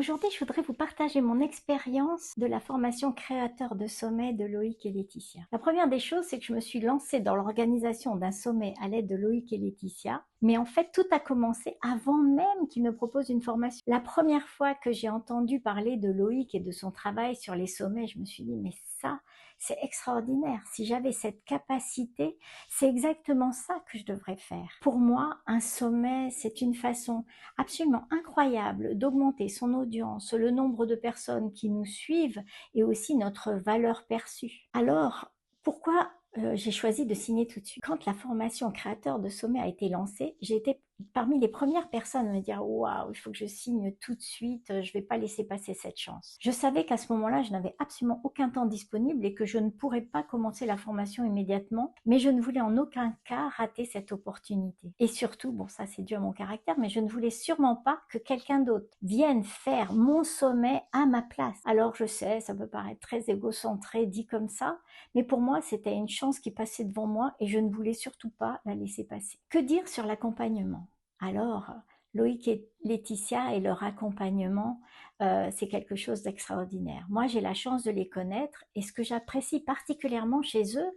Aujourd'hui, je voudrais vous partager mon expérience de la formation créateur de sommet de Loïc et Laetitia. La première des choses, c'est que je me suis lancée dans l'organisation d'un sommet à l'aide de Loïc et Laetitia, mais en fait, tout a commencé avant même qu'ils me proposent une formation. La première fois que j'ai entendu parler de Loïc et de son travail sur les sommets, je me suis dit, mais ça, c'est extraordinaire. Si j'avais cette capacité, c'est exactement ça que je devrais faire. Pour moi, un sommet, c'est une façon absolument incroyable d'augmenter son audience, le nombre de personnes qui nous suivent et aussi notre valeur perçue. Alors, pourquoi j'ai choisi de signer tout de suite? Quand la formation créateur de sommet a été lancée, j'ai été parmi les premières personnes à me dire « Waouh, il faut que je signe tout de suite, je ne vais pas laisser passer cette chance ». Je savais qu'à ce moment-là, je n'avais absolument aucun temps disponible et que je ne pourrais pas commencer la formation immédiatement, mais je ne voulais en aucun cas rater cette opportunité. Et surtout, bon ça c'est dû à mon caractère, mais je ne voulais sûrement pas que quelqu'un d'autre vienne faire mon sommet à ma place. Alors je sais, ça peut paraître très égocentré dit comme ça, mais pour moi c'était une chance qui passait devant moi et je ne voulais surtout pas la laisser passer. Que dire sur l'accompagnement? Alors, Loïc et Laetitia et leur accompagnement, c'est quelque chose d'extraordinaire. Moi, j'ai la chance de les connaître et ce que j'apprécie particulièrement chez eux,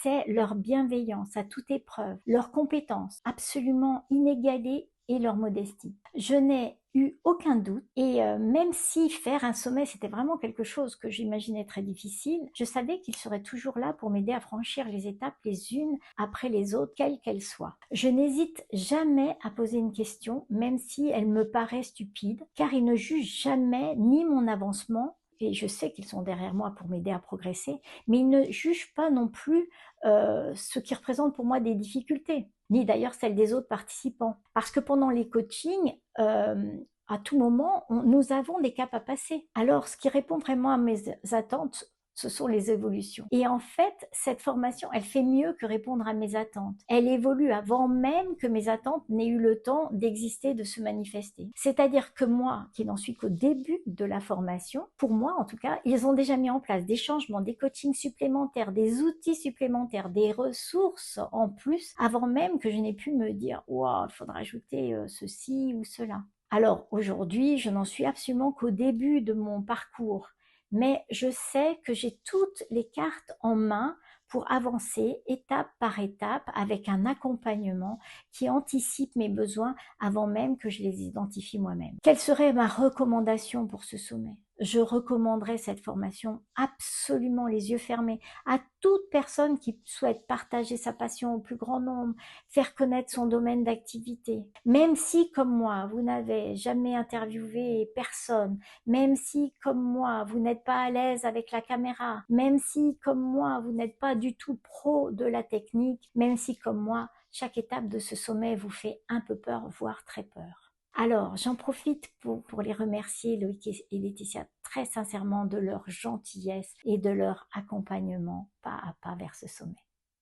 c'est leur bienveillance à toute épreuve, leurs compétences absolument inégalées et leur modestie. Je n'ai eu aucun doute et même si faire un sommet c'était vraiment quelque chose que j'imaginais très difficile, je savais qu'ils seraient toujours là pour m'aider à franchir les étapes les unes après les autres, quelles qu'elles soient. Je n'hésite jamais à poser une question, même si elle me paraît stupide, car ils ne jugent jamais ni mon avancement, et je sais qu'ils sont derrière moi pour m'aider à progresser, mais ils ne jugent pas non plus ce qui représente pour moi des difficultés, ni d'ailleurs celles des autres participants. Parce que pendant les coachings, à tout moment, nous avons des caps à passer. Alors, ce qui répond vraiment à mes attentes, ce sont les évolutions. Et en fait, cette formation, elle fait mieux que répondre à mes attentes. Elle évolue avant même que mes attentes n'aient eu le temps d'exister, de se manifester. C'est-à-dire que moi, qui n'en suis qu'au début de la formation, pour moi en tout cas, ils ont déjà mis en place des changements, des coachings supplémentaires, des outils supplémentaires, des ressources en plus, avant même que je n'ai pu me dire « Wow, il faudra ajouter ceci ou cela ». Alors aujourd'hui, je n'en suis absolument qu'au début de mon parcours, mais je sais que j'ai toutes les cartes en main pour avancer étape par étape avec un accompagnement qui anticipe mes besoins avant même que je les identifie moi-même. Quelle serait ma recommandation pour ce sommet? Je recommanderais cette formation absolument les yeux fermés à toute personne qui souhaite partager sa passion au plus grand nombre, faire connaître son domaine d'activité. Même si, comme moi, vous n'avez jamais interviewé personne, même si, comme moi, vous n'êtes pas à l'aise avec la caméra, même si, comme moi, vous n'êtes pas du tout pro de la technique, même si, comme moi, chaque étape de ce sommet vous fait un peu peur, voire très peur. Alors, j'en profite pour les remercier, Loïc et Laetitia, très sincèrement de leur gentillesse et de leur accompagnement pas à pas vers ce sommet.